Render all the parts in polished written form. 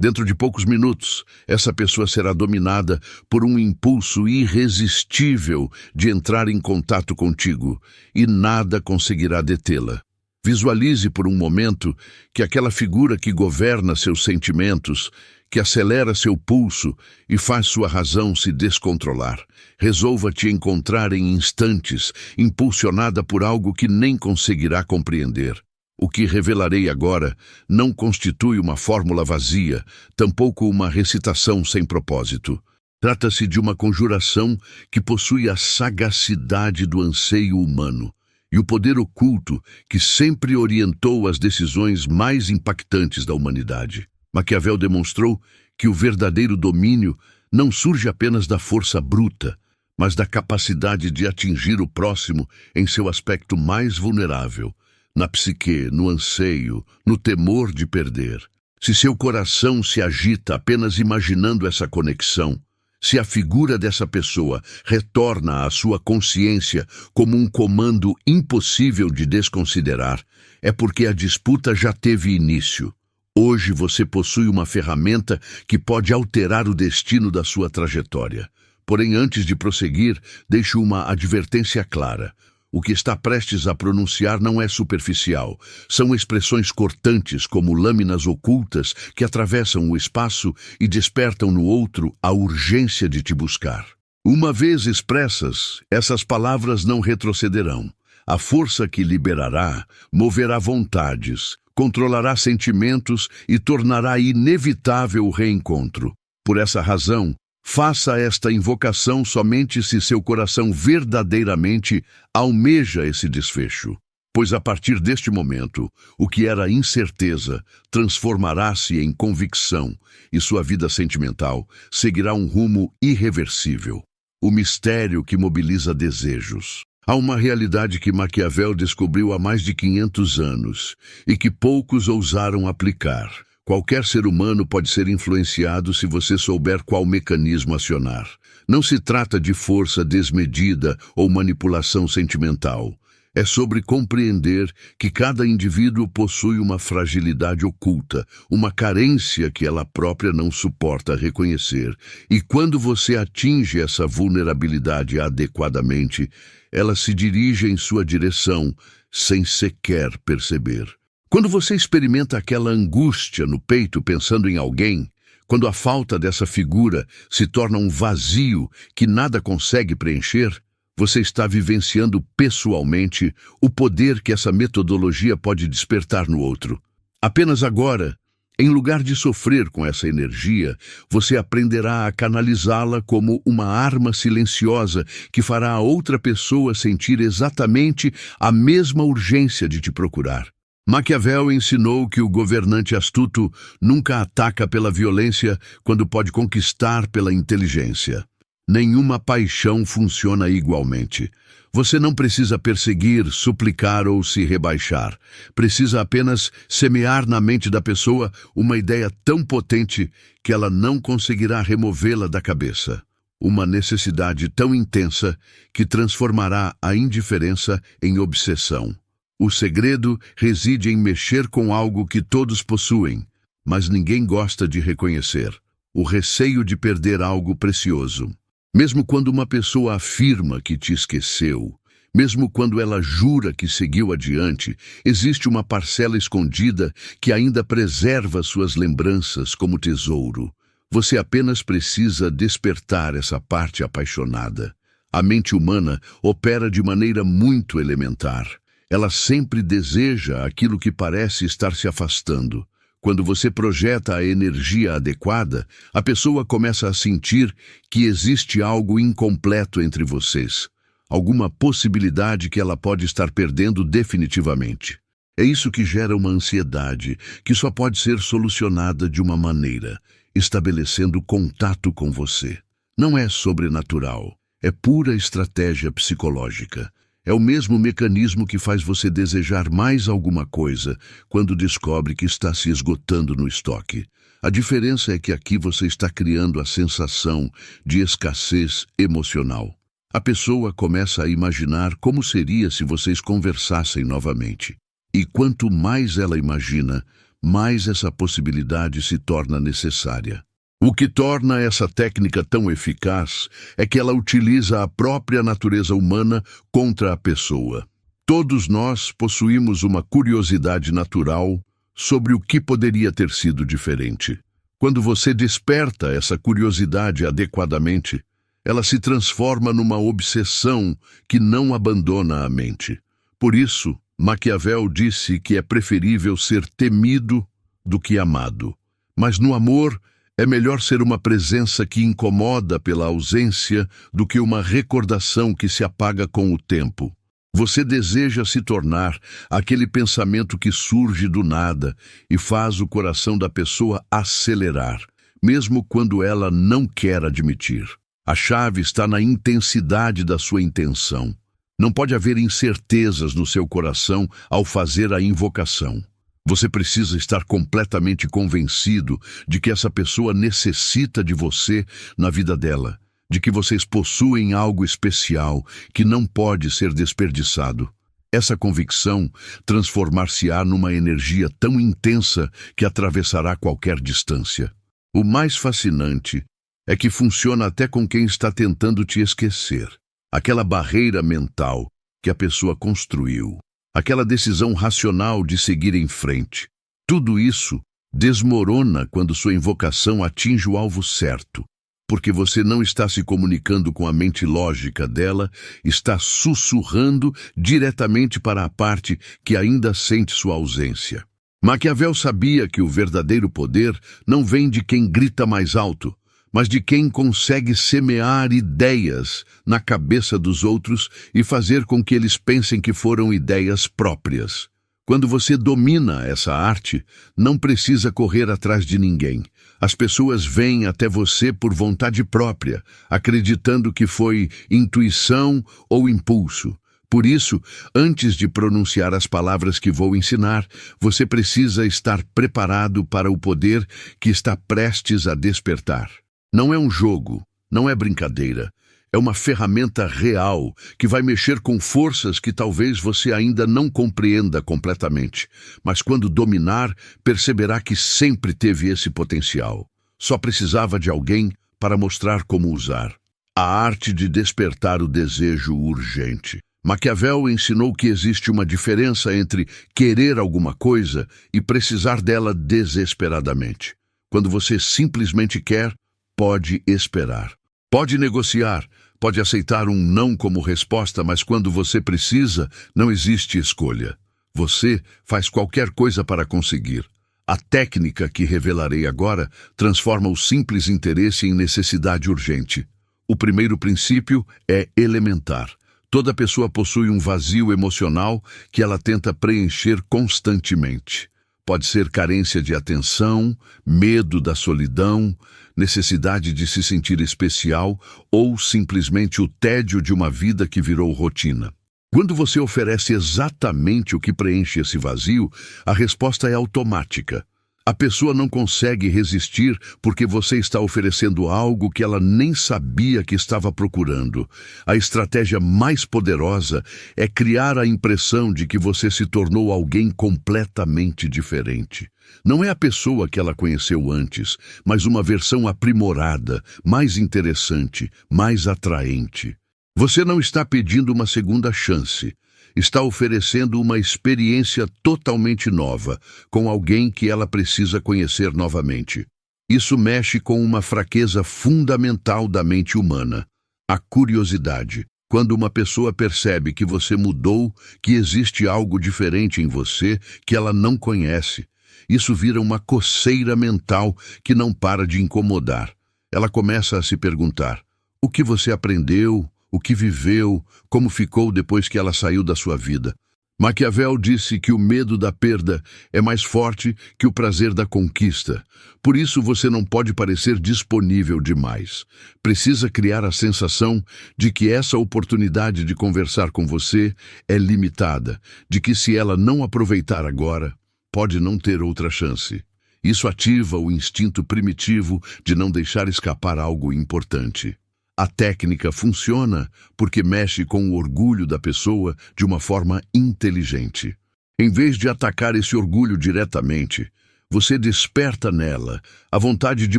Dentro de poucos minutos, essa pessoa será dominada por um impulso irresistível de entrar em contato contigo, e nada conseguirá detê-la. Visualize por um momento que aquela figura que governa seus sentimentos, que acelera seu pulso e faz sua razão se descontrolar, resolva te encontrar em instantes, impulsionada por algo que nem conseguirá compreender. O que revelarei agora não constitui uma fórmula vazia, tampouco uma recitação sem propósito. Trata-se de uma conjuração que possui a sagacidade do anseio humano e o poder oculto que sempre orientou as decisões mais impactantes da humanidade. Maquiavel demonstrou que o verdadeiro domínio não surge apenas da força bruta, mas da capacidade de atingir o próximo em seu aspecto mais vulnerável, na psique, no anseio, no temor de perder. Se seu coração se agita apenas imaginando essa conexão, se a figura dessa pessoa retorna à sua consciência como um comando impossível de desconsiderar, é porque a disputa já teve início. Hoje você possui uma ferramenta que pode alterar o destino da sua trajetória. Porém, antes de prosseguir, deixo uma advertência clara. O que está prestes a pronunciar não é superficial. São expressões cortantes como lâminas ocultas que atravessam o espaço e despertam no outro a urgência de te buscar. Uma vez expressas, essas palavras não retrocederão. A força que liberará moverá vontades, controlará sentimentos e tornará inevitável o reencontro. Por essa razão, faça esta invocação somente se seu coração verdadeiramente almeja esse desfecho, pois a partir deste momento, o que era incerteza transformará-se em convicção e sua vida sentimental seguirá um rumo irreversível. O mistério que mobiliza desejos. Há uma realidade que Maquiavel descobriu há mais de 500 anos e que poucos ousaram aplicar. Qualquer ser humano pode ser influenciado se você souber qual mecanismo acionar. Não se trata de força desmedida ou manipulação sentimental. É sobre compreender que cada indivíduo possui uma fragilidade oculta, uma carência que ela própria não suporta reconhecer. E quando você atinge essa vulnerabilidade adequadamente, ela se dirige em sua direção sem sequer perceber. Quando você experimenta aquela angústia no peito pensando em alguém, quando a falta dessa figura se torna um vazio que nada consegue preencher, você está vivenciando pessoalmente o poder que essa metodologia pode despertar no outro. Apenas agora, em lugar de sofrer com essa energia, você aprenderá a canalizá-la como uma arma silenciosa que fará a outra pessoa sentir exatamente a mesma urgência de te procurar. Maquiavel ensinou que o governante astuto nunca ataca pela violência quando pode conquistar pela inteligência. Nenhuma paixão funciona igualmente. Você não precisa perseguir, suplicar ou se rebaixar. Precisa apenas semear na mente da pessoa uma ideia tão potente que ela não conseguirá removê-la da cabeça. Uma necessidade tão intensa que transformará a indiferença em obsessão. O segredo reside em mexer com algo que todos possuem, mas ninguém gosta de reconhecer: o receio de perder algo precioso. Mesmo quando uma pessoa afirma que te esqueceu, mesmo quando ela jura que seguiu adiante, existe uma parcela escondida que ainda preserva suas lembranças como tesouro. Você apenas precisa despertar essa parte apaixonada. A mente humana opera de maneira muito elementar. Ela sempre deseja aquilo que parece estar se afastando. Quando você projeta a energia adequada, a pessoa começa a sentir que existe algo incompleto entre vocês, alguma possibilidade que ela pode estar perdendo definitivamente. É isso que gera uma ansiedade que só pode ser solucionada de uma maneira: estabelecendo contato com você. Não é sobrenatural, é pura estratégia psicológica. É o mesmo mecanismo que faz você desejar mais alguma coisa quando descobre que está se esgotando no estoque. A diferença é que aqui você está criando a sensação de escassez emocional. A pessoa começa a imaginar como seria se vocês conversassem novamente. E quanto mais ela imagina, mais essa possibilidade se torna necessária. O que torna essa técnica tão eficaz é que ela utiliza a própria natureza humana contra a pessoa. Todos nós possuímos uma curiosidade natural sobre o que poderia ter sido diferente. Quando você desperta essa curiosidade adequadamente, ela se transforma numa obsessão que não abandona a mente. Por isso, Maquiavel disse que é preferível ser temido do que amado. Mas no amor, é melhor ser uma presença que incomoda pela ausência do que uma recordação que se apaga com o tempo. Você deseja se tornar aquele pensamento que surge do nada e faz o coração da pessoa acelerar, mesmo quando ela não quer admitir. A chave está na intensidade da sua intenção. Não pode haver incertezas no seu coração ao fazer a invocação. Você precisa estar completamente convencido de que essa pessoa necessita de você na vida dela, de que vocês possuem algo especial que não pode ser desperdiçado. Essa convicção transformar-se-á numa energia tão intensa que atravessará qualquer distância. O mais fascinante é que funciona até com quem está tentando te esquecer. Aquela barreira mental que a pessoa construiu, aquela decisão racional de seguir em frente. Tudo isso desmorona quando sua invocação atinge o alvo certo, porque você não está se comunicando com a mente lógica dela, está sussurrando diretamente para a parte que ainda sente sua ausência. Maquiavel sabia que o verdadeiro poder não vem de quem grita mais alto, mas de quem consegue semear ideias na cabeça dos outros e fazer com que eles pensem que foram ideias próprias. Quando você domina essa arte, não precisa correr atrás de ninguém. As pessoas vêm até você por vontade própria, acreditando que foi intuição ou impulso. Por isso, antes de pronunciar as palavras que vou ensinar, você precisa estar preparado para o poder que está prestes a despertar. Não é um jogo, não é brincadeira. É uma ferramenta real que vai mexer com forças que talvez você ainda não compreenda completamente, mas quando dominar, perceberá que sempre teve esse potencial. Só precisava de alguém para mostrar como usar. A arte de despertar o desejo urgente. Maquiavel ensinou que existe uma diferença entre querer alguma coisa e precisar dela desesperadamente. Quando você simplesmente quer, pode esperar. Pode negociar, pode aceitar um não como resposta, mas quando você precisa, não existe escolha. Você faz qualquer coisa para conseguir. A técnica que revelarei agora transforma o simples interesse em necessidade urgente. O primeiro princípio é elementar. Toda pessoa possui um vazio emocional que ela tenta preencher constantemente. Pode ser carência de atenção, medo da solidão, necessidade de se sentir especial ou simplesmente o tédio de uma vida que virou rotina. Quando você oferece exatamente o que preenche esse vazio, a resposta é automática. A pessoa não consegue resistir porque você está oferecendo algo que ela nem sabia que estava procurando. A estratégia mais poderosa é criar a impressão de que você se tornou alguém completamente diferente. Não é a pessoa que ela conheceu antes, mas uma versão aprimorada, mais interessante, mais atraente. Você não está pedindo uma segunda chance. Está oferecendo uma experiência totalmente nova, com alguém que ela precisa conhecer novamente. Isso mexe com uma fraqueza fundamental da mente humana, a curiosidade. Quando uma pessoa percebe que você mudou, que existe algo diferente em você que ela não conhece, isso vira uma coceira mental que não para de incomodar. Ela começa a se perguntar: o que você aprendeu? O que viveu, como ficou depois que ela saiu da sua vida. Maquiavel disse que o medo da perda é mais forte que o prazer da conquista. Por isso você não pode parecer disponível demais. Precisa criar a sensação de que essa oportunidade de conversar com você é limitada, de que se ela não aproveitar agora, pode não ter outra chance. Isso ativa o instinto primitivo de não deixar escapar algo importante. A técnica funciona porque mexe com o orgulho da pessoa de uma forma inteligente. Em vez de atacar esse orgulho diretamente, Você desperta nela a vontade de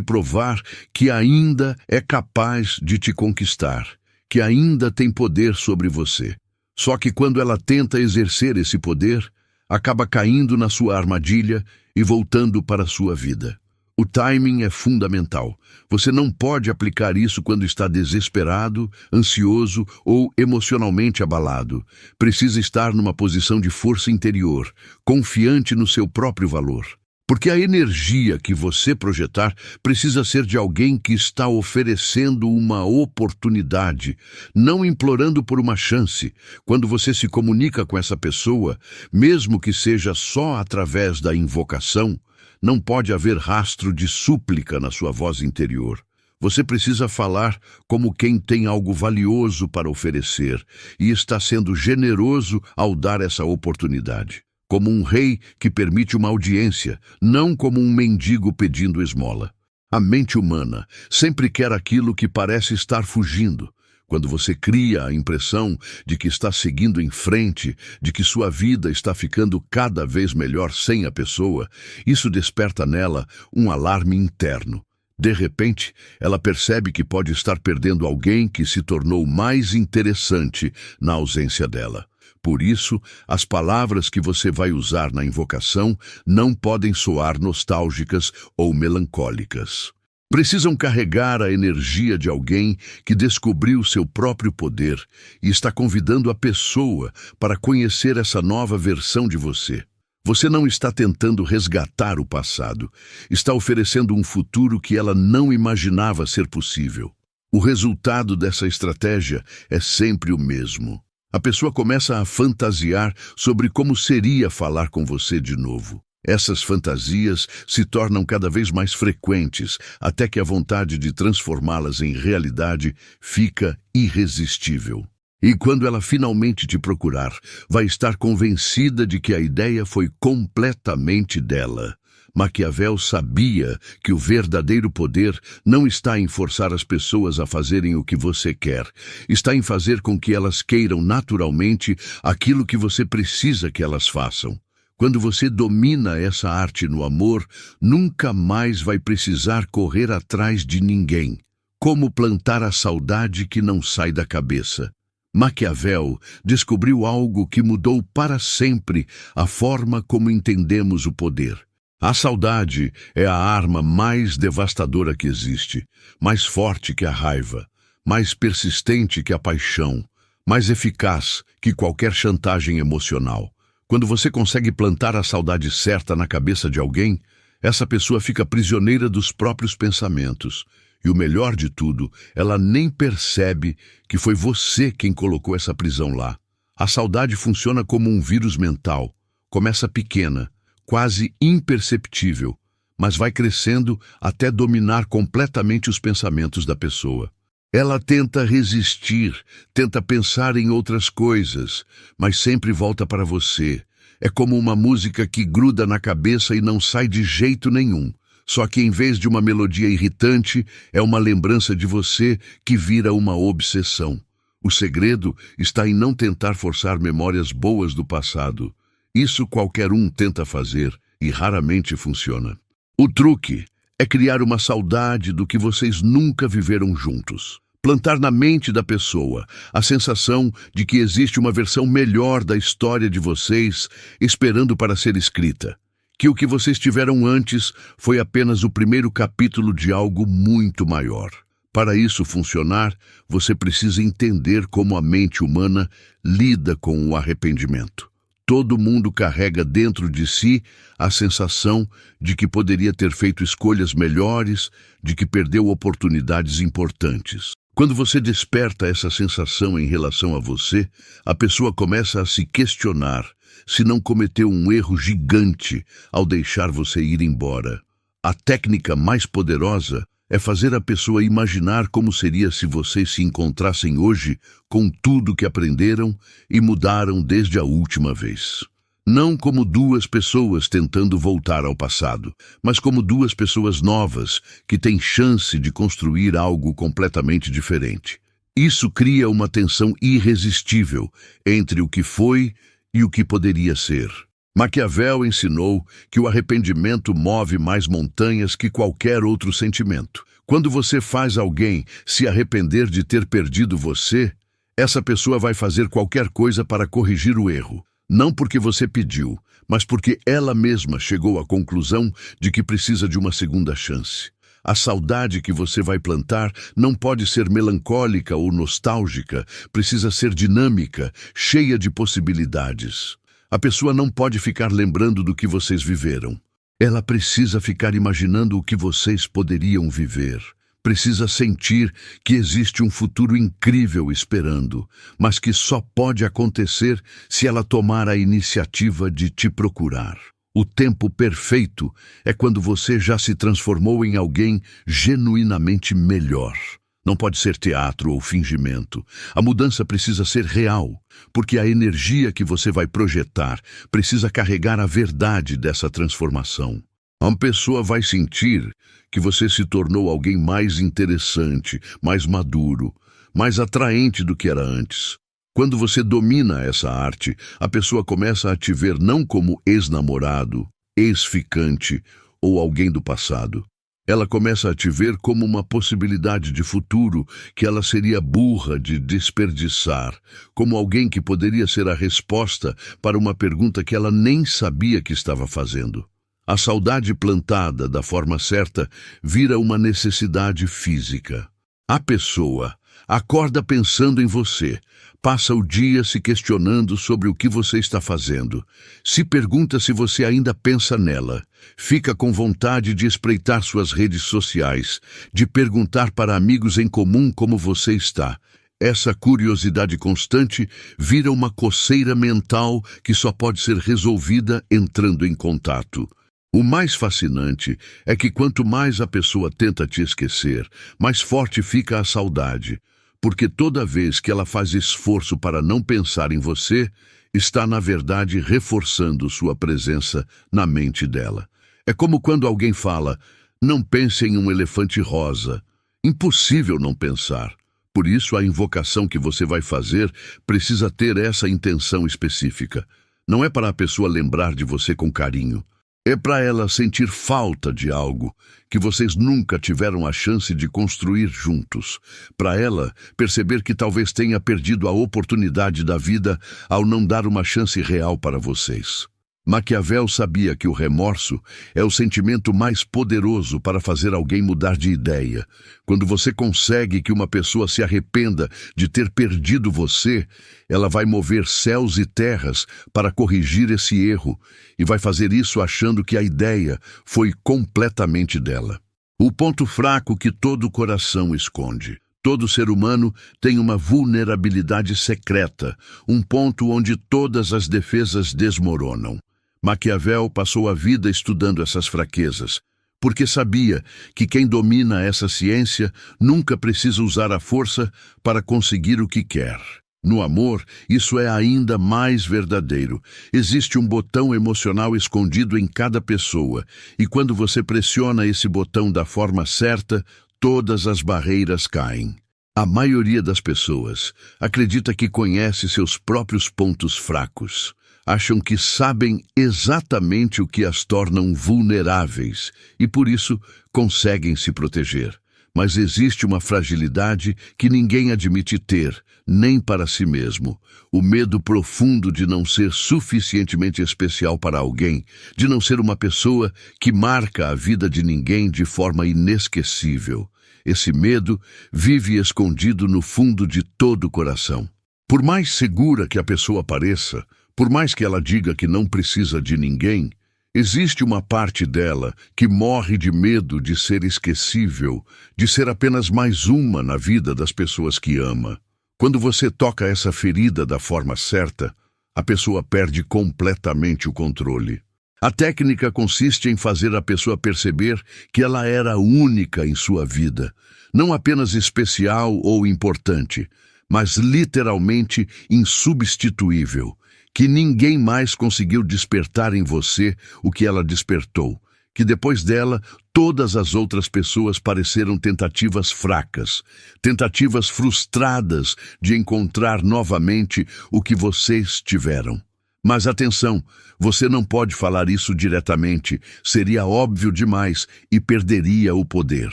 provar que ainda é capaz de te conquistar, que ainda tem poder sobre você. Só que quando ela tenta exercer esse poder, acaba caindo na sua armadilha e voltando para a sua vida. O timing é fundamental. Você não pode aplicar isso quando está desesperado, ansioso ou emocionalmente abalado. Precisa estar numa posição de força interior, confiante no seu próprio valor. Porque a energia que você projetar precisa ser de alguém que está oferecendo uma oportunidade, não implorando por uma chance. Quando você se comunica com essa pessoa, mesmo que seja só através da invocação, não pode haver rastro de súplica na sua voz interior. Você precisa falar como quem tem algo valioso para oferecer e está sendo generoso ao dar essa oportunidade. Como um rei que permite uma audiência, não como um mendigo pedindo esmola. A mente humana sempre quer aquilo que parece estar fugindo. Quando você cria a impressão de que está seguindo em frente, de que sua vida está ficando cada vez melhor sem a pessoa, isso desperta nela um alarme interno. De repente, ela percebe que pode estar perdendo alguém que se tornou mais interessante na ausência dela. Por isso, as palavras que você vai usar na invocação não podem soar nostálgicas ou melancólicas. Precisam carregar a energia de alguém que descobriu seu próprio poder e está convidando a pessoa para conhecer essa nova versão de você. Você não está tentando resgatar o passado, está oferecendo um futuro que ela não imaginava ser possível. O resultado dessa estratégia é sempre o mesmo. A pessoa começa a fantasiar sobre como seria falar com você de novo. Essas fantasias se tornam cada vez mais frequentes, até que a vontade de transformá-las em realidade fica irresistível. E quando ela finalmente te procurar, vai estar convencida de que a ideia foi completamente dela. Maquiavel sabia que o verdadeiro poder não está em forçar as pessoas a fazerem o que você quer, está em fazer com que elas queiram naturalmente aquilo que você precisa que elas façam. Quando você domina essa arte no amor, nunca mais vai precisar correr atrás de ninguém. Como plantar a saudade que não sai da cabeça. Maquiavel descobriu algo que mudou para sempre a forma como entendemos o poder. A saudade é a arma mais devastadora que existe, mais forte que a raiva, mais persistente que a paixão, mais eficaz que qualquer chantagem emocional. Quando você consegue plantar a saudade certa na cabeça de alguém, essa pessoa fica prisioneira dos próprios pensamentos. E o melhor de tudo, ela nem percebe que foi você quem colocou essa prisão lá. A saudade funciona como um vírus mental. Começa pequena, quase imperceptível, mas vai crescendo até dominar completamente os pensamentos da pessoa. Ela tenta resistir, tenta pensar em outras coisas, mas sempre volta para você. É como uma música que gruda na cabeça e não sai de jeito nenhum. Só que em vez de uma melodia irritante, é uma lembrança de você que vira uma obsessão. O segredo está em não tentar forçar memórias boas do passado. Isso qualquer um tenta fazer e raramente funciona. O truque é criar uma saudade do que vocês nunca viveram juntos. Plantar na mente da pessoa a sensação de que existe uma versão melhor da história de vocês esperando para ser escrita. Que o que vocês tiveram antes foi apenas o primeiro capítulo de algo muito maior. Para isso funcionar, você precisa entender como a mente humana lida com o arrependimento. Todo mundo carrega dentro de si a sensação de que poderia ter feito escolhas melhores, de que perdeu oportunidades importantes. Quando você desperta essa sensação em relação a você, a pessoa começa a se questionar se não cometeu um erro gigante ao deixar você ir embora. A técnica mais poderosa é fazer a pessoa imaginar como seria se vocês se encontrassem hoje com tudo que aprenderam e mudaram desde a última vez. Não como duas pessoas tentando voltar ao passado, mas como duas pessoas novas que têm chance de construir algo completamente diferente. Isso cria uma tensão irresistível entre o que foi e o que poderia ser. Maquiavel ensinou que o arrependimento move mais montanhas que qualquer outro sentimento. Quando você faz alguém se arrepender de ter perdido você, essa pessoa vai fazer qualquer coisa para corrigir o erro. Não porque você pediu, mas porque ela mesma chegou à conclusão de que precisa de uma segunda chance. A saudade que você vai plantar não pode ser melancólica ou nostálgica, precisa ser dinâmica, cheia de possibilidades. A pessoa não pode ficar lembrando do que vocês viveram. Ela precisa ficar imaginando o que vocês poderiam viver. Precisa sentir que existe um futuro incrível esperando, mas que só pode acontecer se ela tomar a iniciativa de te procurar. O tempo perfeito é quando você já se transformou em alguém genuinamente melhor. Não pode ser teatro ou fingimento. A mudança precisa ser real, porque a energia que você vai projetar precisa carregar a verdade dessa transformação. Uma pessoa vai sentir que você se tornou alguém mais interessante, mais maduro, mais atraente do que era antes. Quando você domina essa arte, a pessoa começa a te ver não como ex-namorado, ex-ficante ou alguém do passado. Ela começa a te ver como uma possibilidade de futuro que ela seria burra de desperdiçar, como alguém que poderia ser a resposta para uma pergunta que ela nem sabia que estava fazendo. A saudade plantada da forma certa vira uma necessidade física. A pessoa acorda pensando em você, passa o dia se questionando sobre o que você está fazendo, se pergunta se você ainda pensa nela, fica com vontade de espreitar suas redes sociais, de perguntar para amigos em comum como você está. Essa curiosidade constante vira uma coceira mental que só pode ser resolvida entrando em contato. O mais fascinante é que quanto mais a pessoa tenta te esquecer, mais forte fica a saudade, porque toda vez que ela faz esforço para não pensar em você, está na verdade reforçando sua presença na mente dela. É como quando alguém fala, não pense em um elefante rosa. Impossível não pensar. Por isso a invocação que você vai fazer precisa ter essa intenção específica. Não é para a pessoa lembrar de você com carinho. É para ela sentir falta de algo que vocês nunca tiveram a chance de construir juntos. Para ela perceber que talvez tenha perdido a oportunidade da vida ao não dar uma chance real para vocês. Maquiavel sabia que o remorso é o sentimento mais poderoso para fazer alguém mudar de ideia. Quando você consegue que uma pessoa se arrependa de ter perdido você, ela vai mover céus e terras para corrigir esse erro e vai fazer isso achando que a ideia foi completamente dela. O ponto fraco que todo coração esconde. Todo ser humano tem uma vulnerabilidade secreta, um ponto onde todas as defesas desmoronam. Maquiavel passou a vida estudando essas fraquezas, porque sabia que quem domina essa ciência nunca precisa usar a força para conseguir o que quer. No amor, isso é ainda mais verdadeiro. Existe um botão emocional escondido em cada pessoa, e quando você pressiona esse botão da forma certa, todas as barreiras caem. A maioria das pessoas acredita que conhece seus próprios pontos fracos. Acham que sabem exatamente o que as tornam vulneráveis e, por isso, conseguem se proteger. Mas existe uma fragilidade que ninguém admite ter, nem para si mesmo. O medo profundo de não ser suficientemente especial para alguém, de não ser uma pessoa que marca a vida de ninguém de forma inesquecível. Esse medo vive escondido no fundo de todo o coração. Por mais segura que a pessoa pareça, por mais que ela diga que não precisa de ninguém, existe uma parte dela que morre de medo de ser esquecível, de ser apenas mais uma na vida das pessoas que ama. Quando você toca essa ferida da forma certa, a pessoa perde completamente o controle. A técnica consiste em fazer a pessoa perceber que ela era única em sua vida, não apenas especial ou importante, mas literalmente insubstituível, que ninguém mais conseguiu despertar em você o que ela despertou, que depois dela todas as outras pessoas pareceram tentativas fracas, tentativas frustradas de encontrar novamente o que vocês tiveram. Mas atenção, você não pode falar isso diretamente, seria óbvio demais e perderia o poder.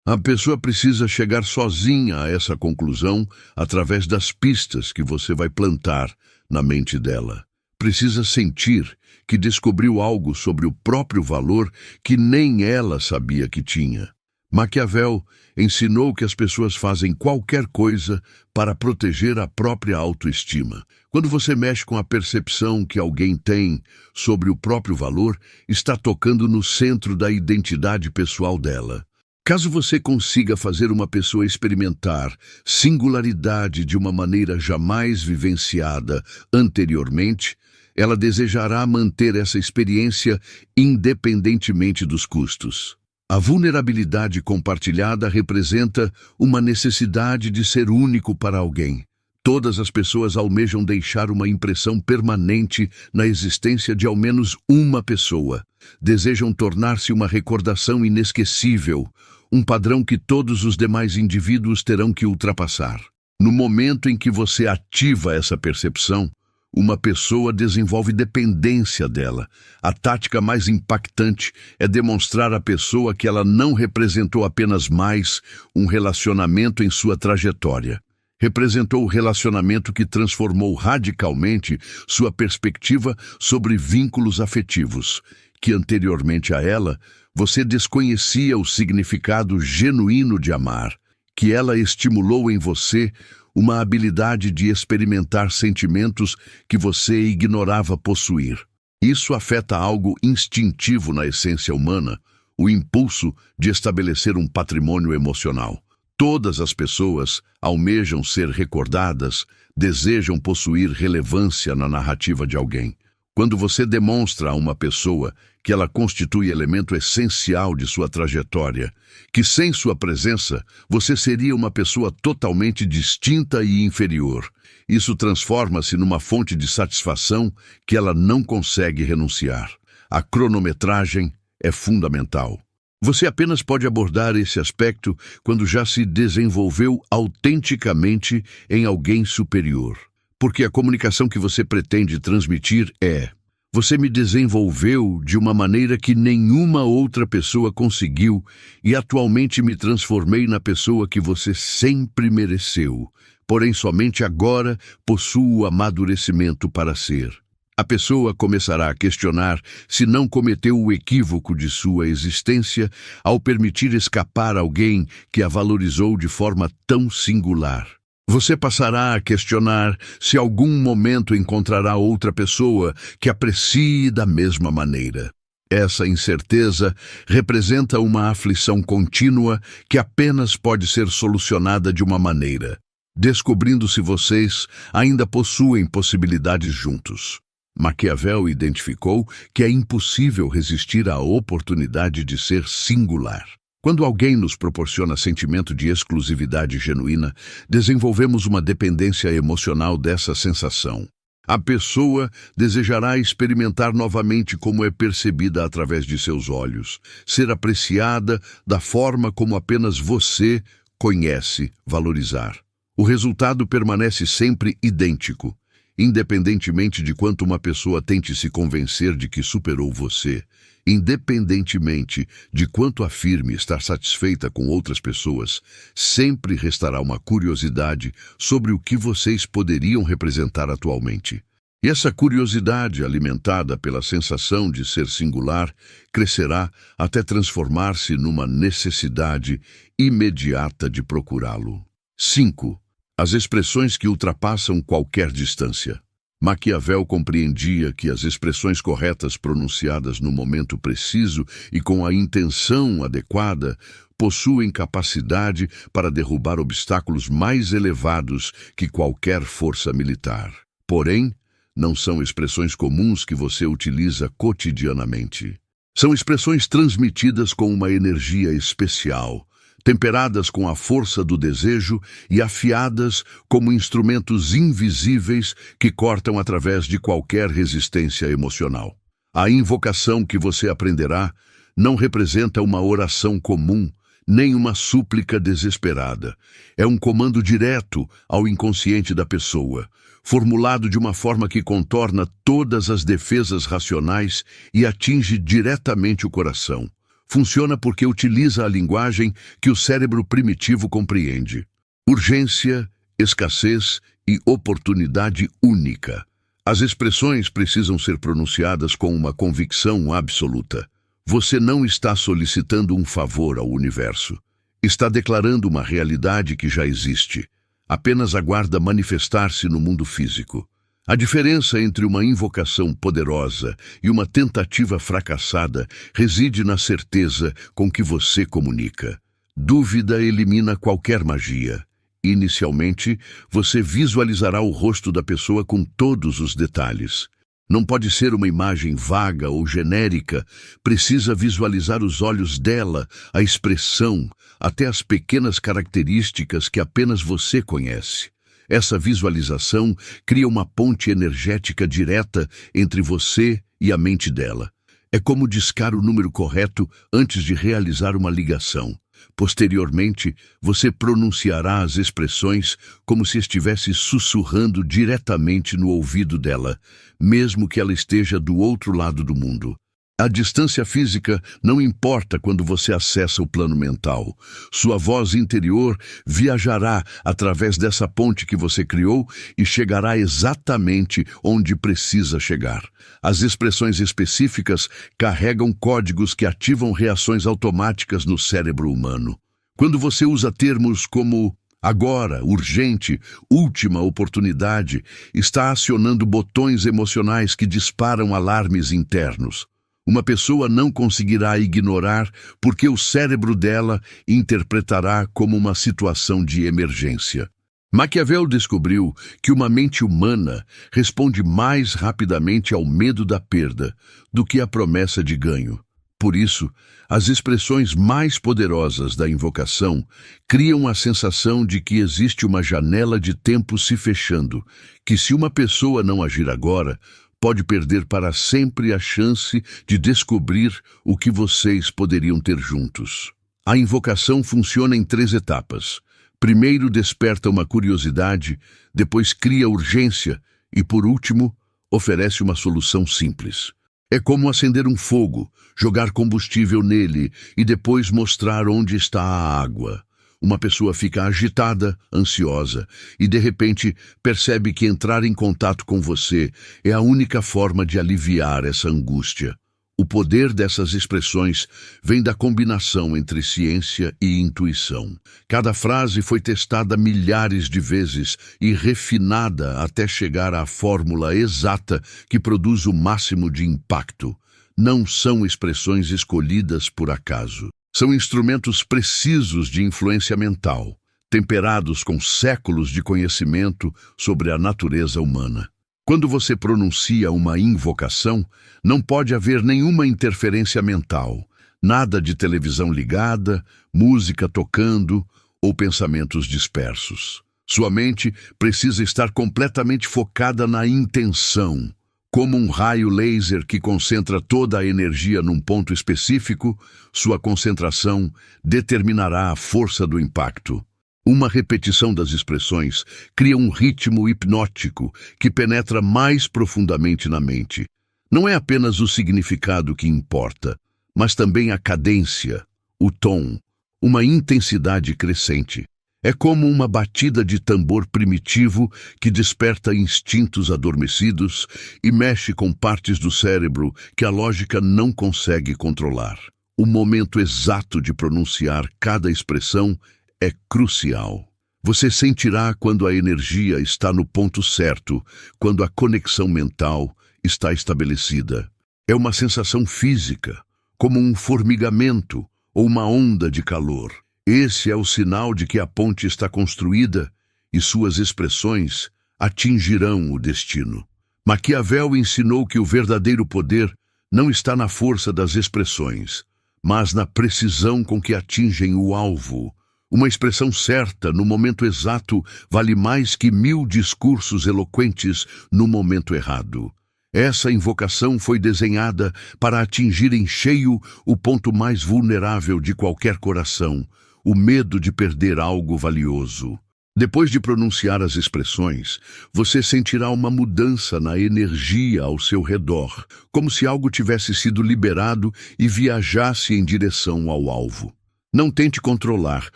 A pessoa precisa chegar sozinha a essa conclusão através das pistas que você vai plantar na mente dela. Precisa sentir que descobriu algo sobre o próprio valor que nem ela sabia que tinha. Maquiavel ensinou que as pessoas fazem qualquer coisa para proteger a própria autoestima. Quando você mexe com a percepção que alguém tem sobre o próprio valor, está tocando no centro da identidade pessoal dela. Caso você consiga fazer uma pessoa experimentar singularidade de uma maneira jamais vivenciada anteriormente, ela desejará manter essa experiência independentemente dos custos. A vulnerabilidade compartilhada representa uma necessidade de ser único para alguém. Todas as pessoas almejam deixar uma impressão permanente na existência de ao menos uma pessoa. Desejam tornar-se uma recordação inesquecível, um padrão que todos os demais indivíduos terão que ultrapassar. No momento em que você ativa essa percepção, uma pessoa desenvolve dependência dela. A tática mais impactante é demonstrar à pessoa que ela não representou apenas mais um relacionamento em sua trajetória. Representou o relacionamento que transformou radicalmente sua perspectiva sobre vínculos afetivos, que anteriormente a ela, você desconhecia o significado genuíno de amar, que ela estimulou em você uma habilidade de experimentar sentimentos que você ignorava possuir. Isso afeta algo instintivo na essência humana, o impulso de estabelecer um patrimônio emocional. Todas as pessoas almejam ser recordadas, desejam possuir relevância na narrativa de alguém. Quando você demonstra a uma pessoa que ela constitui elemento essencial de sua trajetória, que sem sua presença você seria uma pessoa totalmente distinta e inferior, isso transforma-se numa fonte de satisfação que ela não consegue renunciar. A cronometragem é fundamental. Você apenas pode abordar esse aspecto quando já se desenvolveu autenticamente em alguém superior. Porque a comunicação que você pretende transmitir é: você me desenvolveu de uma maneira que nenhuma outra pessoa conseguiu e atualmente me transformei na pessoa que você sempre mereceu. Porém, somente agora possuo o amadurecimento para ser. A pessoa começará a questionar se não cometeu o equívoco de sua existência ao permitir escapar alguém que a valorizou de forma tão singular. Você passará a questionar se algum momento encontrará outra pessoa que aprecie da mesma maneira. Essa incerteza representa uma aflição contínua que apenas pode ser solucionada de uma maneira: descobrindo se vocês ainda possuem possibilidades juntos. Maquiavel identificou que é impossível resistir à oportunidade de ser singular. Quando alguém nos proporciona sentimento de exclusividade genuína, desenvolvemos uma dependência emocional dessa sensação. A pessoa desejará experimentar novamente como é percebida através de seus olhos, ser apreciada da forma como apenas você conhece valorizar. O resultado permanece sempre idêntico. Independentemente de quanto uma pessoa tente se convencer de que superou você, independentemente de quanto afirme estar satisfeita com outras pessoas, sempre restará uma curiosidade sobre o que vocês poderiam representar atualmente. E essa curiosidade, alimentada pela sensação de ser singular, crescerá até transformar-se numa necessidade imediata de procurá-lo. 5. As expressões que ultrapassam qualquer distância. Maquiavel compreendia que as expressões corretas pronunciadas no momento preciso e com a intenção adequada possuem capacidade para derrubar obstáculos mais elevados que qualquer força militar. Porém, não são expressões comuns que você utiliza cotidianamente. São expressões transmitidas com uma energia especial, temperadas com a força do desejo e afiadas como instrumentos invisíveis que cortam através de qualquer resistência emocional. A invocação que você aprenderá não representa uma oração comum, nem uma súplica desesperada. É um comando direto ao inconsciente da pessoa, formulado de uma forma que contorna todas as defesas racionais e atinge diretamente o coração. Funciona porque utiliza a linguagem que o cérebro primitivo compreende. Urgência, escassez e oportunidade única. As expressões precisam ser pronunciadas com uma convicção absoluta. Você não está solicitando um favor ao universo. Está declarando uma realidade que já existe. Apenas aguarda manifestar-se no mundo físico. A diferença entre uma invocação poderosa e uma tentativa fracassada reside na certeza com que você comunica. Dúvida elimina qualquer magia. Inicialmente, você visualizará o rosto da pessoa com todos os detalhes. Não pode ser uma imagem vaga ou genérica, precisa visualizar os olhos dela, a expressão, até as pequenas características que apenas você conhece. Essa visualização cria uma ponte energética direta entre você e a mente dela. É como discar o número correto antes de realizar uma ligação. Posteriormente, você pronunciará as expressões como se estivesse sussurrando diretamente no ouvido dela, mesmo que ela esteja do outro lado do mundo. A distância física não importa quando você acessa o plano mental. Sua voz interior viajará através dessa ponte que você criou e chegará exatamente onde precisa chegar. As expressões específicas carregam códigos que ativam reações automáticas no cérebro humano. Quando você usa termos como agora, urgente, última oportunidade, está acionando botões emocionais que disparam alarmes internos. Uma pessoa não conseguirá ignorar porque o cérebro dela interpretará como uma situação de emergência. Maquiavel descobriu que uma mente humana responde mais rapidamente ao medo da perda do que à promessa de ganho. Por isso, as expressões mais poderosas da invocação criam a sensação de que existe uma janela de tempo se fechando, que se uma pessoa não agir agora, pode perder para sempre a chance de descobrir o que vocês poderiam ter juntos. A invocação funciona em 3 etapas. Primeiro desperta uma curiosidade, depois cria urgência e, por último, oferece uma solução simples. É como acender um fogo, jogar combustível nele e depois mostrar onde está a água. Uma pessoa fica agitada, ansiosa, e de repente percebe que entrar em contato com você é a única forma de aliviar essa angústia. O poder dessas expressões vem da combinação entre ciência e intuição. Cada frase foi testada milhares de vezes e refinada até chegar à fórmula exata que produz o máximo de impacto. Não são expressões escolhidas por acaso. São instrumentos precisos de influência mental, temperados com séculos de conhecimento sobre a natureza humana. Quando você pronuncia uma invocação, não pode haver nenhuma interferência mental, nada de televisão ligada, música tocando ou pensamentos dispersos. Sua mente precisa estar completamente focada na intenção. Como um raio laser que concentra toda a energia num ponto específico, sua concentração determinará a força do impacto. Uma repetição das expressões cria um ritmo hipnótico que penetra mais profundamente na mente. Não é apenas o significado que importa, mas também a cadência, o tom, uma intensidade crescente. É como uma batida de tambor primitivo que desperta instintos adormecidos e mexe com partes do cérebro que a lógica não consegue controlar. O momento exato de pronunciar cada expressão é crucial. Você sentirá quando a energia está no ponto certo, quando a conexão mental está estabelecida. É uma sensação física, como um formigamento ou uma onda de calor. Esse é o sinal de que a ponte está construída e suas expressões atingirão o destino. Maquiavel ensinou que o verdadeiro poder não está na força das expressões, mas na precisão com que atingem o alvo. Uma expressão certa no momento exato vale mais que 1000 discursos eloquentes no momento errado. Essa invocação foi desenhada para atingir em cheio o ponto mais vulnerável de qualquer coração, o medo de perder algo valioso. Depois de pronunciar as expressões, você sentirá uma mudança na energia ao seu redor, como se algo tivesse sido liberado e viajasse em direção ao alvo. Não tente controlar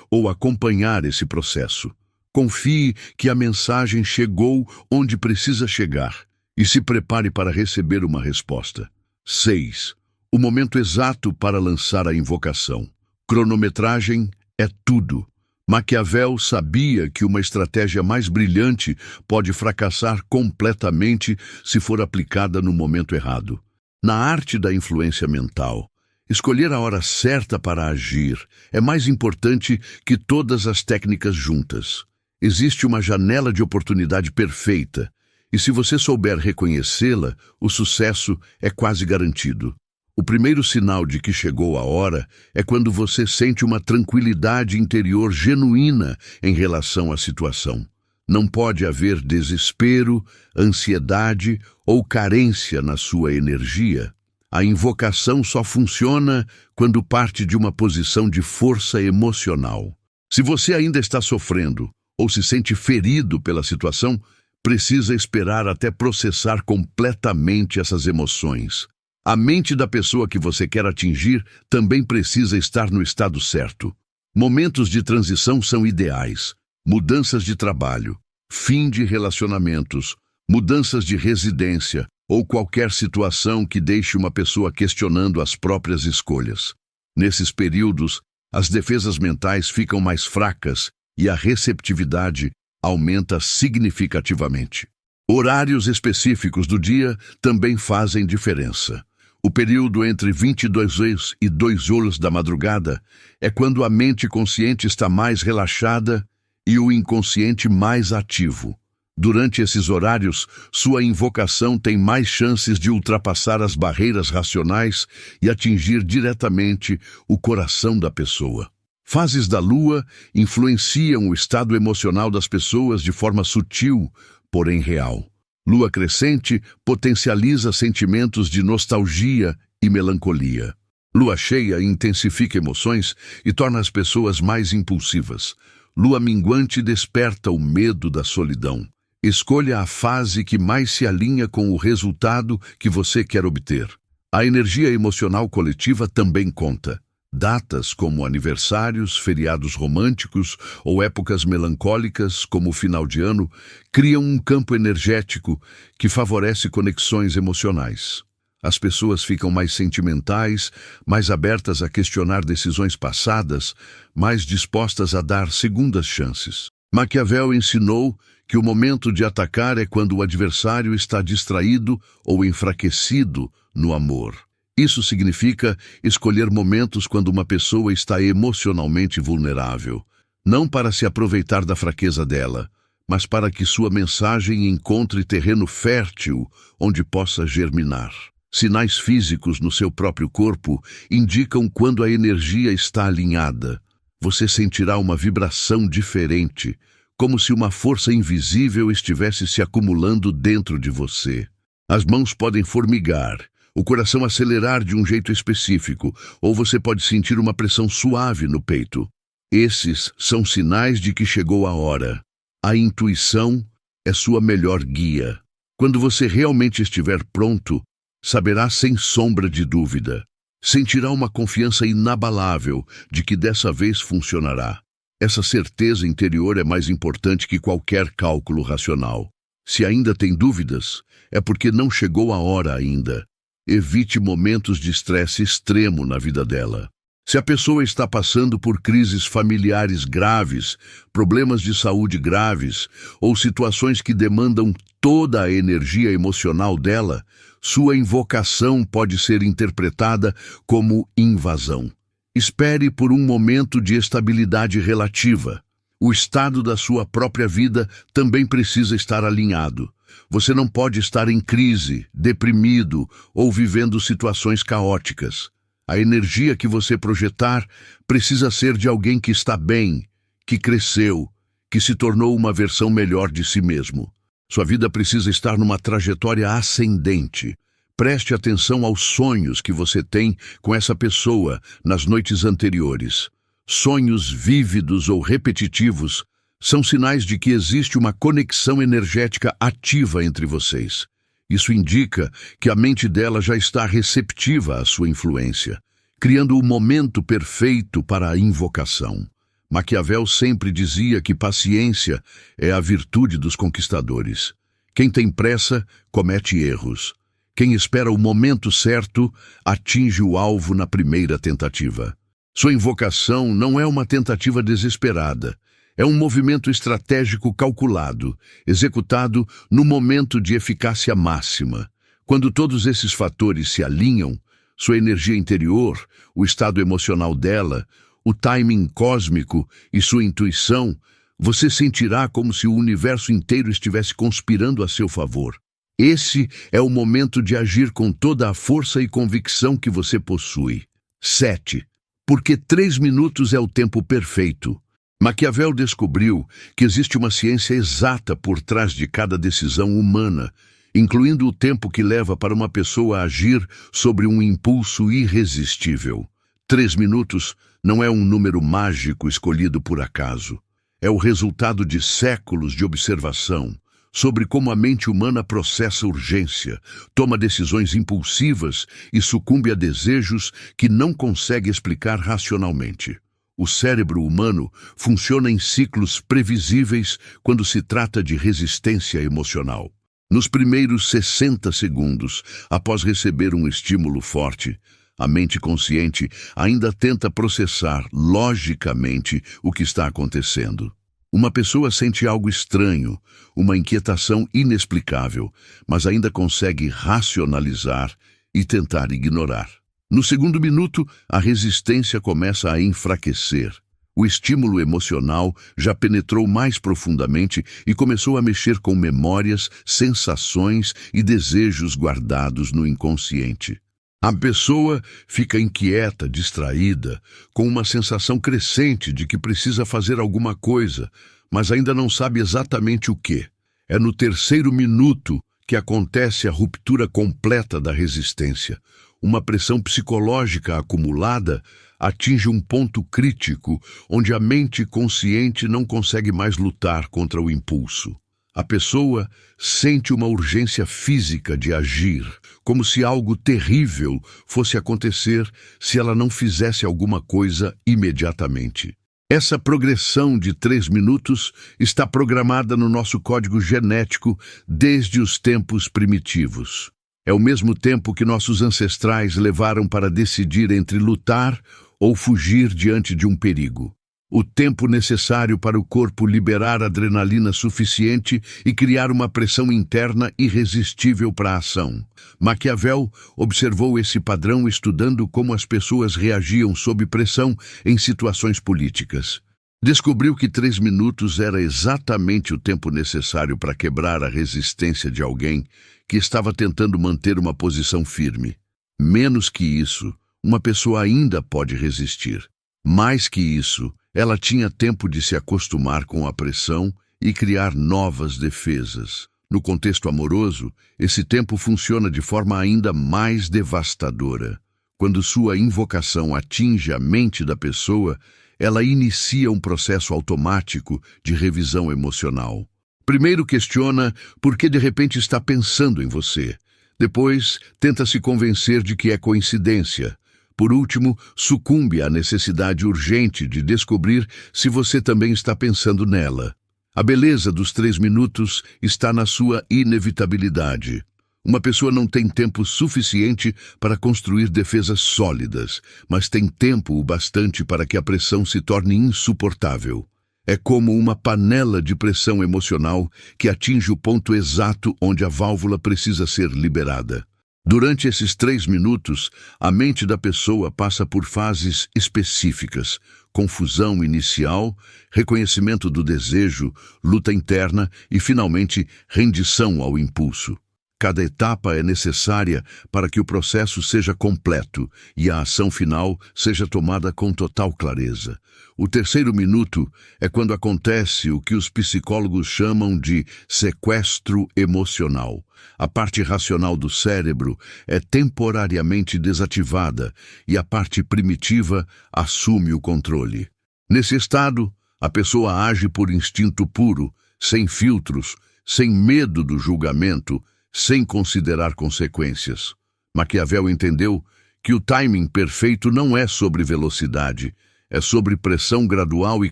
ou acompanhar esse processo. Confie que a mensagem chegou onde precisa chegar e se prepare para receber uma resposta. 6. O momento exato para lançar a invocação. Cronometragem é tudo. Maquiavel sabia que uma estratégia mais brilhante pode fracassar completamente se for aplicada no momento errado. Na arte da influência mental, escolher a hora certa para agir é mais importante que todas as técnicas juntas. Existe uma janela de oportunidade perfeita, e se você souber reconhecê-la, o sucesso é quase garantido. O primeiro sinal de que chegou a hora é quando você sente uma tranquilidade interior genuína em relação à situação. Não pode haver desespero, ansiedade ou carência na sua energia. A invocação só funciona quando parte de uma posição de força emocional. Se você ainda está sofrendo ou se sente ferido pela situação, precisa esperar até processar completamente essas emoções. A mente da pessoa que você quer atingir também precisa estar no estado certo. Momentos de transição são ideais. Mudanças de trabalho, fim de relacionamentos, mudanças de residência ou qualquer situação que deixe uma pessoa questionando as próprias escolhas. Nesses períodos, as defesas mentais ficam mais fracas e a receptividade aumenta significativamente. Horários específicos do dia também fazem diferença. O período entre 22 e 2 horas da madrugada é quando a mente consciente está mais relaxada e o inconsciente mais ativo. Durante esses horários, sua invocação tem mais chances de ultrapassar as barreiras racionais e atingir diretamente o coração da pessoa. Fases da lua influenciam o estado emocional das pessoas de forma sutil, porém real. Lua crescente potencializa sentimentos de nostalgia e melancolia. Lua cheia intensifica emoções e torna as pessoas mais impulsivas. Lua minguante desperta o medo da solidão. Escolha a fase que mais se alinha com o resultado que você quer obter. A energia emocional coletiva também conta. Datas como aniversários, feriados românticos ou épocas melancólicas, como o final de ano, criam um campo energético que favorece conexões emocionais. As pessoas ficam mais sentimentais, mais abertas a questionar decisões passadas, mais dispostas a dar segundas chances. Maquiavel ensinou que o momento de atacar é quando o adversário está distraído ou enfraquecido no amor. Isso significa escolher momentos quando uma pessoa está emocionalmente vulnerável, não para se aproveitar da fraqueza dela, mas para que sua mensagem encontre terreno fértil onde possa germinar. Sinais físicos no seu próprio corpo indicam quando a energia está alinhada. Você sentirá uma vibração diferente, como se uma força invisível estivesse se acumulando dentro de você. As mãos podem formigar, o coração acelerar de um jeito específico, ou você pode sentir uma pressão suave no peito. Esses são sinais de que chegou a hora. A intuição é sua melhor guia. Quando você realmente estiver pronto, saberá sem sombra de dúvida. Sentirá uma confiança inabalável de que dessa vez funcionará. Essa certeza interior é mais importante que qualquer cálculo racional. Se ainda tem dúvidas, é porque não chegou a hora ainda. Evite momentos de estresse extremo na vida dela. Se a pessoa está passando por crises familiares graves, problemas de saúde graves ou situações que demandam toda a energia emocional dela, sua invocação pode ser interpretada como invasão. Espere por um momento de estabilidade relativa. O estado da sua própria vida também precisa estar alinhado. Você não pode estar em crise, deprimido ou vivendo situações caóticas. A energia que você projetar precisa ser de alguém que está bem, que cresceu, que se tornou uma versão melhor de si mesmo. Sua vida precisa estar numa trajetória ascendente. Preste atenção aos sonhos que você tem com essa pessoa nas noites anteriores. Sonhos vívidos ou repetitivos são sinais de que existe uma conexão energética ativa entre vocês. Isso indica que a mente dela já está receptiva à sua influência, criando o momento perfeito para a invocação. Maquiavel sempre dizia que paciência é a virtude dos conquistadores. Quem tem pressa comete erros. Quem espera o momento certo atinge o alvo na primeira tentativa. Sua invocação não é uma tentativa desesperada. É um movimento estratégico calculado, executado no momento de eficácia máxima. Quando todos esses fatores se alinham, sua energia interior, o estado emocional dela, o timing cósmico e sua intuição, você sentirá como se o universo inteiro estivesse conspirando a seu favor. Esse é o momento de agir com toda a força e convicção que você possui. 7. Porque 3 minutos é o tempo perfeito. Maquiavel descobriu que existe uma ciência exata por trás de cada decisão humana, incluindo o tempo que leva para uma pessoa agir sobre um impulso irresistível. 3 minutos não é um número mágico escolhido por acaso. É o resultado de séculos de observação sobre como a mente humana processa urgência, toma decisões impulsivas e sucumbe a desejos que não consegue explicar racionalmente. O cérebro humano funciona em ciclos previsíveis quando se trata de resistência emocional. Nos primeiros 60 segundos, após receber um estímulo forte, a mente consciente ainda tenta processar logicamente o que está acontecendo. Uma pessoa sente algo estranho, uma inquietação inexplicável, mas ainda consegue racionalizar e tentar ignorar. No segundo minuto, a resistência começa a enfraquecer. O estímulo emocional já penetrou mais profundamente e começou a mexer com memórias, sensações e desejos guardados no inconsciente. A pessoa fica inquieta, distraída, com uma sensação crescente de que precisa fazer alguma coisa, mas ainda não sabe exatamente o que. É no terceiro minuto que acontece a ruptura completa da resistência. Uma pressão psicológica acumulada atinge um ponto crítico, onde a mente consciente não consegue mais lutar contra o impulso. A pessoa sente uma urgência física de agir, como se algo terrível fosse acontecer se ela não fizesse alguma coisa imediatamente. Essa progressão de 3 minutos está programada no nosso código genético desde os tempos primitivos. É o mesmo tempo que nossos ancestrais levaram para decidir entre lutar ou fugir diante de um perigo. O tempo necessário para o corpo liberar adrenalina suficiente e criar uma pressão interna irresistível para a ação. Maquiavel observou esse padrão estudando como as pessoas reagiam sob pressão em situações políticas. Descobriu que 3 minutos era exatamente o tempo necessário para quebrar a resistência de alguém que estava tentando manter uma posição firme. Menos que isso, uma pessoa ainda pode resistir. Mais que isso, ela tinha tempo de se acostumar com a pressão e criar novas defesas. No contexto amoroso, esse tempo funciona de forma ainda mais devastadora. Quando sua invocação atinge a mente da pessoa, ela inicia um processo automático de revisão emocional. Primeiro questiona por que de repente está pensando em você. Depois, tenta se convencer de que é coincidência. Por último, sucumbe à necessidade urgente de descobrir se você também está pensando nela. A beleza dos 3 minutos está na sua inevitabilidade. Uma pessoa não tem tempo suficiente para construir defesas sólidas, mas tem tempo o bastante para que a pressão se torne insuportável. É como uma panela de pressão emocional que atinge o ponto exato onde a válvula precisa ser liberada. Durante esses 3 minutos, a mente da pessoa passa por fases específicas: confusão inicial, reconhecimento do desejo, luta interna e, finalmente, rendição ao impulso. Cada etapa é necessária para que o processo seja completo e a ação final seja tomada com total clareza. O terceiro minuto é quando acontece o que os psicólogos chamam de sequestro emocional. A parte racional do cérebro é temporariamente desativada e a parte primitiva assume o controle. Nesse estado, a pessoa age por instinto puro, sem filtros, sem medo do julgamento, sem considerar consequências. Maquiavel entendeu que o timing perfeito não é sobre velocidade, é sobre pressão gradual e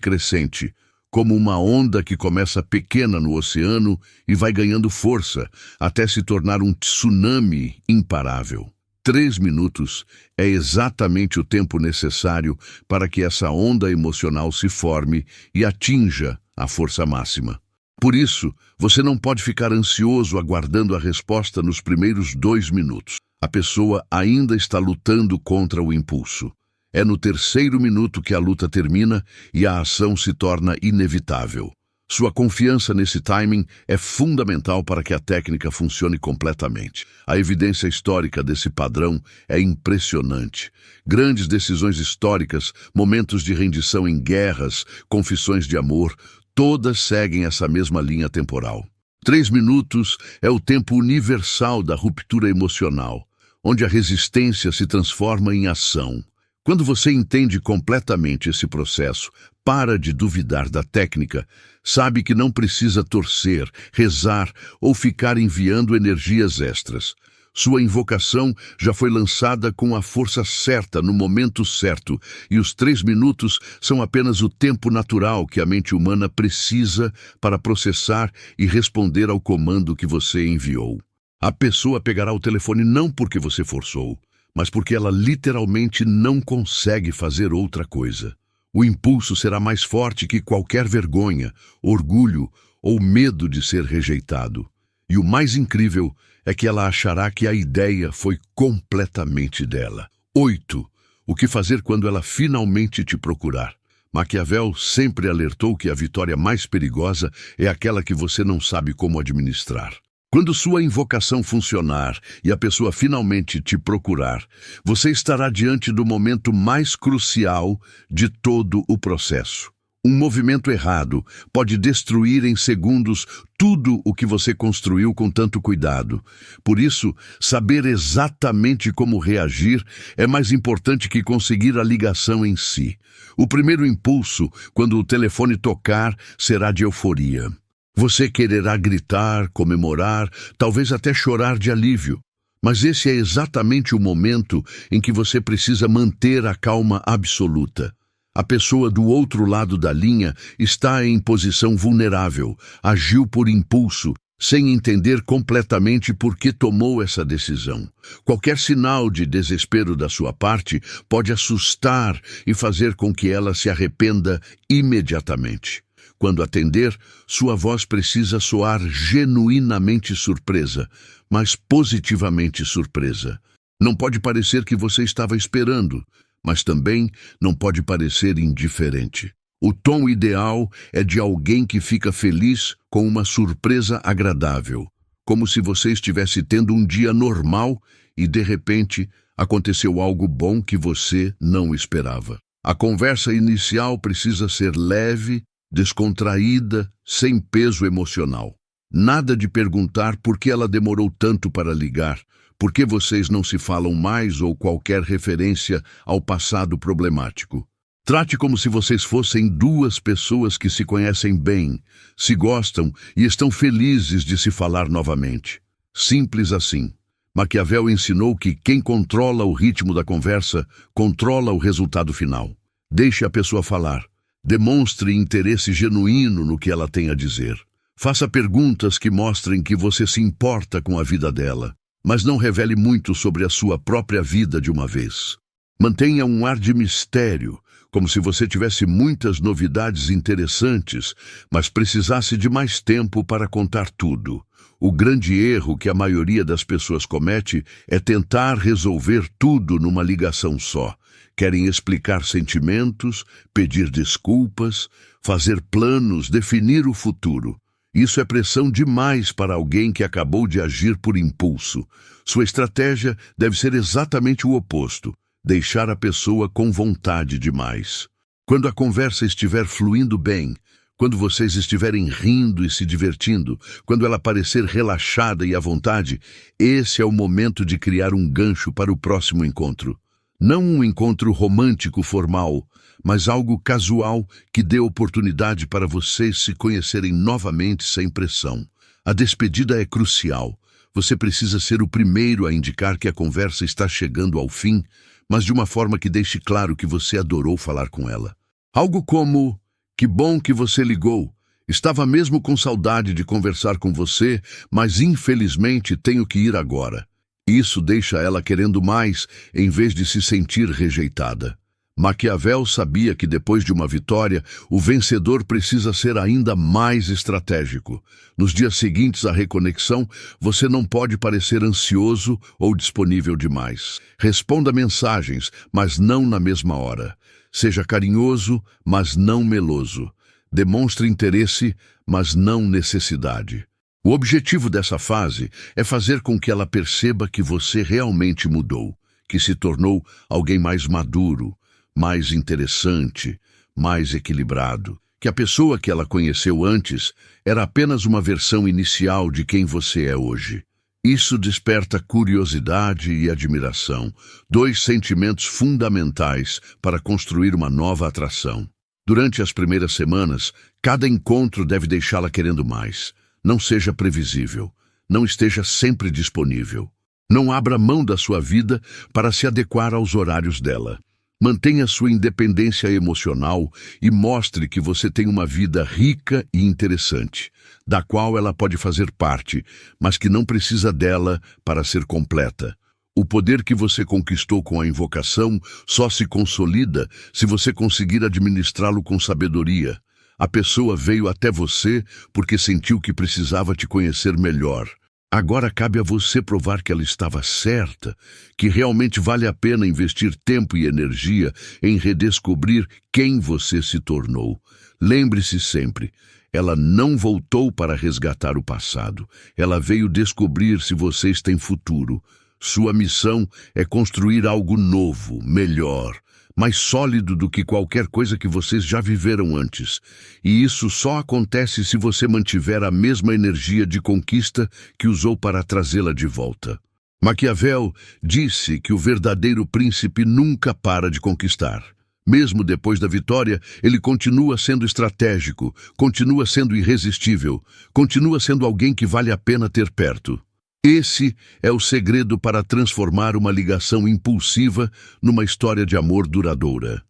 crescente, como uma onda que começa pequena no oceano e vai ganhando força, até se tornar um tsunami imparável. 3 minutos é exatamente o tempo necessário para que essa onda emocional se forme e atinja a força máxima. Por isso, você não pode ficar ansioso aguardando a resposta nos primeiros 2 minutos. A pessoa ainda está lutando contra o impulso. É no terceiro minuto que a luta termina e a ação se torna inevitável. Sua confiança nesse timing é fundamental para que a técnica funcione completamente. A evidência histórica desse padrão é impressionante. Grandes decisões históricas, momentos de rendição em guerras, confissões de amor, todas seguem essa mesma linha temporal. 3 minutos é o tempo universal da ruptura emocional, onde a resistência se transforma em ação. Quando você entende completamente esse processo, para de duvidar da técnica, sabe que não precisa torcer, rezar ou ficar enviando energias extras. Sua invocação já foi lançada com a força certa no momento certo, e os 3 minutos são apenas o tempo natural que a mente humana precisa para processar e responder ao comando que você enviou. A pessoa pegará o telefone não porque você forçou, mas porque ela literalmente não consegue fazer outra coisa. O impulso será mais forte que qualquer vergonha, orgulho ou medo de ser rejeitado. E o mais incrível é que ela achará que a ideia foi completamente dela. 8. O que fazer quando ela finalmente te procurar? Maquiavel sempre alertou que a vitória mais perigosa é aquela que você não sabe como administrar. Quando sua invocação funcionar e a pessoa finalmente te procurar, você estará diante do momento mais crucial de todo o processo. Um movimento errado pode destruir em segundos tudo o que você construiu com tanto cuidado. Por isso, saber exatamente como reagir é mais importante que conseguir a ligação em si. O primeiro impulso, quando o telefone tocar, será de euforia. Você quererá gritar, comemorar, talvez até chorar de alívio. Mas esse é exatamente o momento em que você precisa manter a calma absoluta. A pessoa do outro lado da linha está em posição vulnerável, agiu por impulso, sem entender completamente por que tomou essa decisão. Qualquer sinal de desespero da sua parte pode assustar e fazer com que ela se arrependa imediatamente. Quando atender, sua voz precisa soar genuinamente surpresa, mas positivamente surpresa. Não pode parecer que você estava esperando, mas também não pode parecer indiferente. O tom ideal é de alguém que fica feliz com uma surpresa agradável, como se você estivesse tendo um dia normal e, de repente, aconteceu algo bom que você não esperava. A conversa inicial precisa ser leve, descontraída, sem peso emocional. Nada de perguntar por que ela demorou tanto para ligar, por que vocês não se falam mais ou qualquer referência ao passado problemático. Trate como se vocês fossem 2 pessoas que se conhecem bem, se gostam e estão felizes de se falar novamente. Simples assim. Maquiavel ensinou que quem controla o ritmo da conversa controla o resultado final. Deixe a pessoa falar. Demonstre interesse genuíno no que ela tem a dizer. Faça perguntas que mostrem que você se importa com a vida dela, mas não revele muito sobre a sua própria vida de uma vez. Mantenha um ar de mistério, como se você tivesse muitas novidades interessantes, mas precisasse de mais tempo para contar tudo. O grande erro que a maioria das pessoas comete é tentar resolver tudo numa ligação só. Querem explicar sentimentos, pedir desculpas, fazer planos, definir o futuro. Isso é pressão demais para alguém que acabou de agir por impulso. Sua estratégia deve ser exatamente o oposto: deixar a pessoa com vontade demais. Quando a conversa estiver fluindo bem, quando vocês estiverem rindo e se divertindo, quando ela parecer relaxada e à vontade, esse é o momento de criar um gancho para o próximo encontro. Não um encontro romântico formal, mas algo casual que dê oportunidade para vocês se conhecerem novamente sem pressão. A despedida é crucial. Você precisa ser o primeiro a indicar que a conversa está chegando ao fim, mas de uma forma que deixe claro que você adorou falar com ela. Algo como: "Que bom que você ligou. Estava mesmo com saudade de conversar com você, mas infelizmente tenho que ir agora." Isso deixa ela querendo mais, em vez de se sentir rejeitada. Maquiavel sabia que depois de uma vitória, o vencedor precisa ser ainda mais estratégico. Nos dias seguintes à reconexão, você não pode parecer ansioso ou disponível demais. Responda mensagens, mas não na mesma hora. Seja carinhoso, mas não meloso. Demonstre interesse, mas não necessidade. O objetivo dessa fase é fazer com que ela perceba que você realmente mudou, que se tornou alguém mais maduro, mais interessante, mais equilibrado, que a pessoa que ela conheceu antes era apenas uma versão inicial de quem você é hoje. Isso desperta curiosidade e admiração, dois sentimentos fundamentais para construir uma nova atração. Durante as primeiras semanas, cada encontro deve deixá-la querendo mais. Não seja previsível. Não esteja sempre disponível. Não abra mão da sua vida para se adequar aos horários dela. Mantenha sua independência emocional e mostre que você tem uma vida rica e interessante, da qual ela pode fazer parte, mas que não precisa dela para ser completa. O poder que você conquistou com a invocação só se consolida se você conseguir administrá-lo com sabedoria. A pessoa veio até você porque sentiu que precisava te conhecer melhor. Agora cabe a você provar que ela estava certa, que realmente vale a pena investir tempo e energia em redescobrir quem você se tornou. Lembre-se sempre, ela não voltou para resgatar o passado. Ela veio descobrir se vocês têm futuro. Sua missão é construir algo novo, melhor, mais sólido do que qualquer coisa que vocês já viveram antes. E isso só acontece se você mantiver a mesma energia de conquista que usou para trazê-la de volta. Maquiavel disse que o verdadeiro príncipe nunca para de conquistar. Mesmo depois da vitória, ele continua sendo estratégico, continua sendo irresistível, continua sendo alguém que vale a pena ter perto. Esse é o segredo para transformar uma ligação impulsiva numa história de amor duradoura.